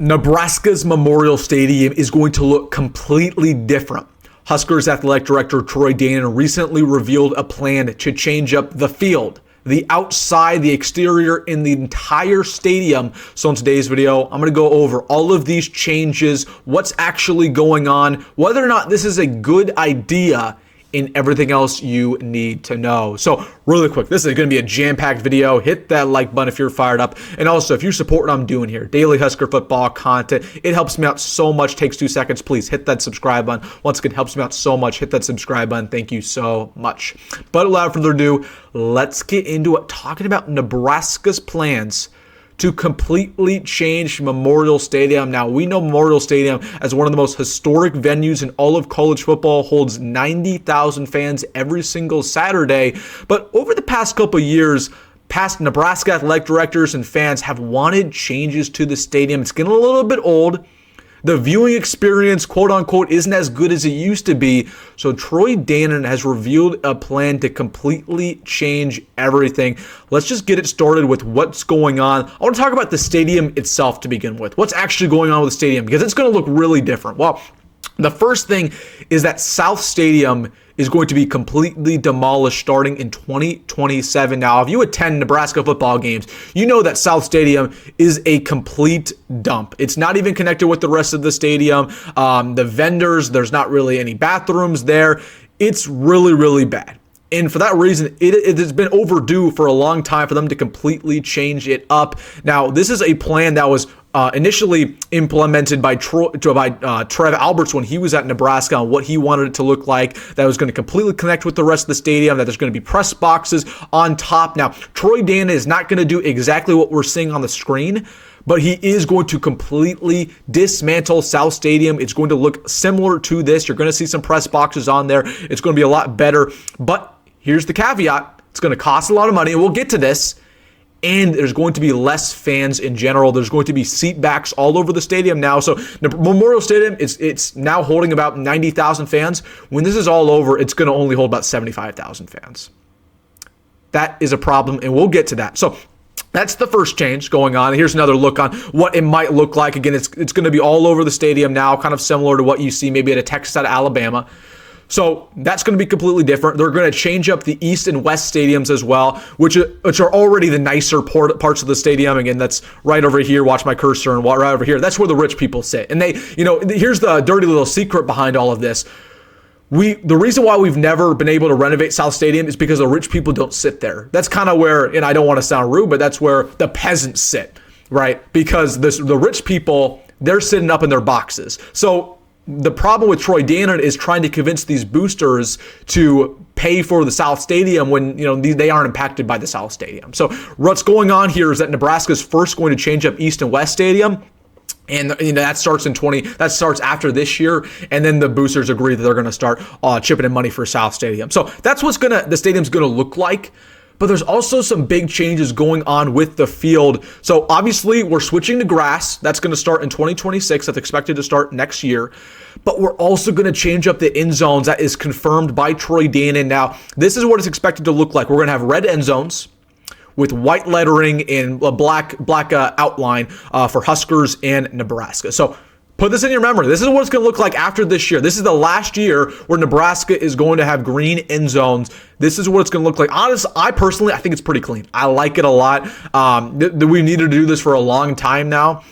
Nebraska's Memorial Stadium is going to look completely different. Huskers athletic director Troy Deion recently revealed a plan to change up the field, the outside, the exterior, and the entire stadium. So in today's video, I'm going to go over all of these changes, what's actually going on, whether or not this is a good idea, and everything else you need to know. So really quick, this is going to be a jam-packed video. Hit that like button if you're fired up. And also, if you support what I'm doing here, daily Husker football content, it helps me out so much. Takes 2 seconds. Please hit that subscribe button. Once again, helps me out so much. Hit that subscribe button. Thank you so much. But without further ado, let's get into it. Talking about Nebraska's plans to completely change Memorial Stadium. Now, we know Memorial Stadium as one of the most historic venues in all of college football, holds 90,000 fans every single Saturday. But over the past couple of years, past Nebraska athletic directors and fans have wanted changes to the stadium. It's getting a little bit old. The viewing experience, quote unquote, isn't as good as it used to be. So Troy Deion has revealed a plan to completely change everything. Let's just get it started with what's going on. I want to talk about the stadium itself to begin with. What's actually going on with the stadium? Because it's going to look really different. Well, the first thing is that South Stadium is going to be completely demolished starting in 2027. Now, if you attend Nebraska football games, you know that South Stadium is a complete dump. It's not even connected with the rest of the stadium. The vendors, there's not really any bathrooms there. It's really, really bad. And for that reason, it has been overdue for a long time for them to completely change it up. Now, this is a plan that was initially implemented by Trev Alberts when he was at Nebraska on what he wanted it to look like, that was going to completely connect with the rest of the stadium, that there's going to be press boxes on top. Now, Troy Deion is not going to do exactly what we're seeing on the screen, but he is going to completely dismantle South Stadium. It's going to look similar to this. You're going to see some press boxes on there. It's going to be a lot better, but here's the caveat. It's going to cost a lot of money, and we'll get to this. And there's going to be less fans in general. There's going to be seat backs all over the stadium now. So Memorial Stadium, it's now holding about 90,000 fans. When this is all over, it's going to only hold about 75,000 fans. That is a problem, and we'll get to that. So that's the first change going on. Here's another look on what it might look like. Again, it's going to be all over the stadium now, kind of similar to what you see maybe at a Texas out of Alabama. So that's going to be completely different. They're going to change up the East and West stadiums as well, which are already the nicer parts of the stadium. Again, that's right over here. Watch my cursor, and right over here. That's where the rich people sit. And here's the dirty little secret behind all of this. The reason why we've never been able to renovate South Stadium is because the rich people don't sit there. That's kind of where, and I don't want to sound rude, but that's where the peasants sit, right? Because the rich people, they're sitting up in their boxes. So the problem with Troy Deion is trying to convince these boosters to pay for the South Stadium when they aren't impacted by the South Stadium. So what's going on here is that Nebraska is first going to change up East and West Stadium. And that starts after this year, and then the boosters agree that they're going to start chipping in money for South Stadium. So that's the stadium's going to look like. But there's also some big changes going on with the field. So obviously we're switching to grass. That's going to start in 2026. That's expected to start next year. But we're also going to change up the end zones. That is confirmed by Troy Deion. Now, this is what it's expected to look like. We're going to have red end zones with white lettering and a black outline for Huskers and Nebraska. So put this in your memory. This is what it's going to look like after this year. This is the last year where Nebraska is going to have green end zones. This is what it's going to look like. Honestly, I think it's pretty clean. I like it a lot. We needed to do this for a long time now.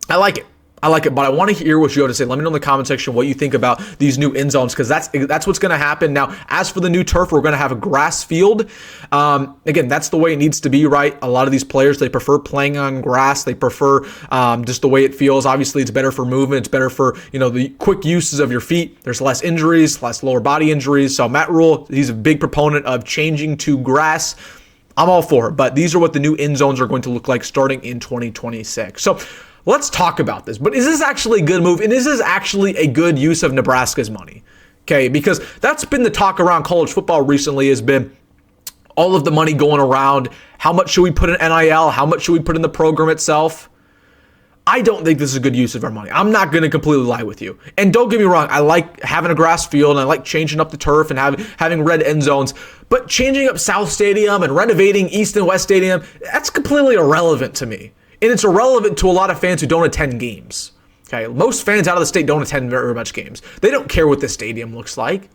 I like it, but I want to hear what you have to say. Let me know in the comment section what you think about these new end zones, because that's what's going to happen. Now, as for the new turf, we're going to have a grass field. Again, that's the way it needs to be, right? A lot of these players, they prefer playing on grass. They prefer just the way it feels. Obviously, it's better for movement. It's better for the quick uses of your feet. There's less injuries, less lower body injuries. So Matt Rhule, he's a big proponent of changing to grass. I'm all for it, but these are what the new end zones are going to look like starting in 2026. So let's talk about this. But is this actually a good move? And is this actually a good use of Nebraska's money? Okay, because that's been the talk around college football recently, has been all of the money going around. How much should we put in NIL? How much should we put in the program itself? I don't think this is a good use of our money. I'm not going to completely lie with you. And don't get me wrong, I like having a grass field, and I like changing up the turf and having red end zones. But changing up South Stadium and renovating East and West Stadium, that's completely irrelevant to me. And it's irrelevant to a lot of fans who don't attend games. Okay, most fans out of the state don't attend very much games. They don't care what the stadium looks like.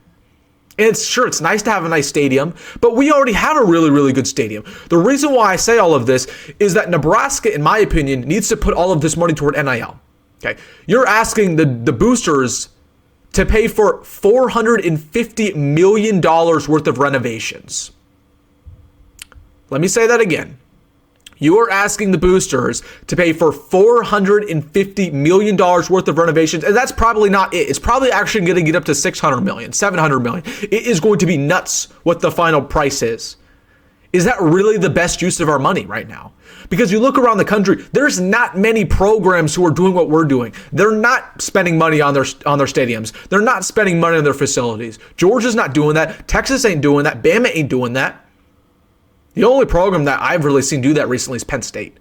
And it's nice to have a nice stadium, but we already have a really, really good stadium. The reason why I say all of this is that Nebraska, in my opinion, needs to put all of this money toward NIL. Okay, you're asking the boosters to pay for $450 million worth of renovations. Let me say that again. You are asking the boosters to pay for $450 million worth of renovations, and that's probably not it. It's probably actually going to get up to $600 million, $700 million. It is going to be nuts what the final price is. Is that really the best use of our money right now? Because you look around the country, there's not many programs who are doing what we're doing. They're not spending money on their stadiums. They're not spending money on their facilities. Georgia's not doing that. Texas ain't doing that. Bama ain't doing that. The only program that I've really seen do that recently is Penn State.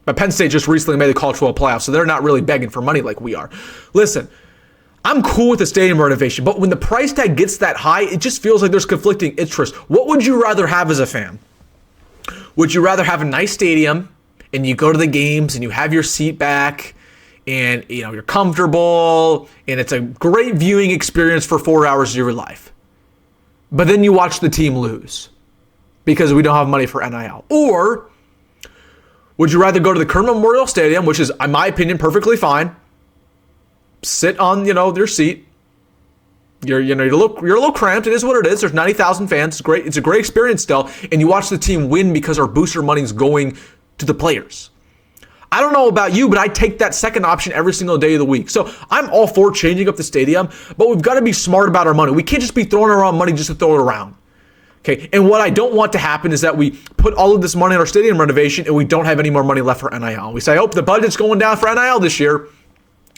But Penn State just recently made the college football playoff, so they're not really begging for money like we are. Listen, I'm cool with the stadium renovation, but when the price tag gets that high, it just feels like there's conflicting interests. What would you rather have as a fan? Would you rather have a nice stadium and you go to the games and you have your seat back and you're comfortable and it's a great viewing experience for 4 hours of your life, but then you watch the team lose because we don't have money for NIL? Or would you rather go to the Kerr Memorial Stadium, which is, in my opinion, perfectly fine, sit on, your seat. You're a little cramped. It is what it is. There's 90,000 fans. It's great. It's a great experience still. And you watch the team win because our booster money is going to the players. I don't know about you, but I take that second option every single day of the week. So I'm all for changing up the stadium, but we've got to be smart about our money. We can't just be throwing around money just to throw it around. Okay, and what I don't want to happen is that we put all of this money in our stadium renovation and we don't have any more money left for NIL. We say, oh, the budget's going down for NIL this year.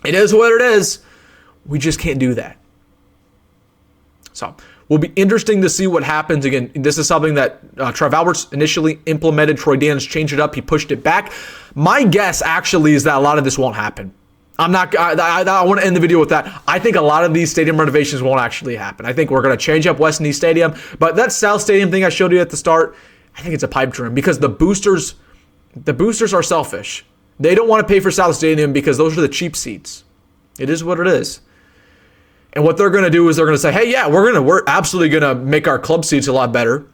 It is what it is. We just can't do that. So will be interesting to see what happens. Again, this is something that Trev Alberts initially implemented. Troy Dan's changed it up. He pushed it back. My guess actually is that a lot of this won't happen. I want to end the video with that. I think a lot of these stadium renovations won't actually happen. I think we're going to change up West and East Stadium. But that South Stadium thing I showed you at the start, I think it's a pipe dream because the boosters are selfish. They don't want to pay for South Stadium because those are the cheap seats. It is what it is. And what they're going to do is they're going to say, hey, yeah, we're absolutely going to make our club seats a lot better.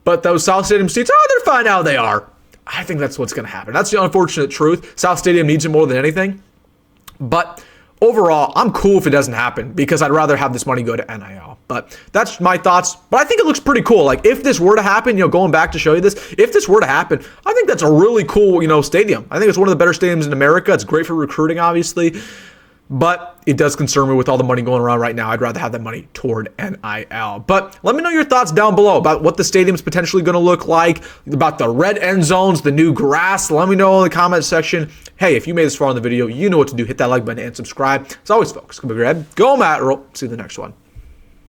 But those South Stadium seats, they're fine how they are. I think that's what's going to happen. That's the unfortunate truth. South Stadium needs it more than anything. But overall, I'm cool if it doesn't happen because I'd rather have this money go to NIL. But that's my thoughts. But I think it looks pretty cool. Like if this were to happen, going back to show you this, if this were to happen, I think that's a really cool, stadium. I think it's one of the better stadiums in America. It's great for recruiting, obviously. But it does concern me with all the money going around right now. I'd rather have that money toward NIL. But let me know your thoughts down below about what the stadium's potentially going to look like, about the red end zones, the new grass. Let me know in the comment section. Hey, if you made this far in the video, you know what to do. Hit that like button and subscribe. As always, folks, come over your head. Go, Matt. See you in the next one.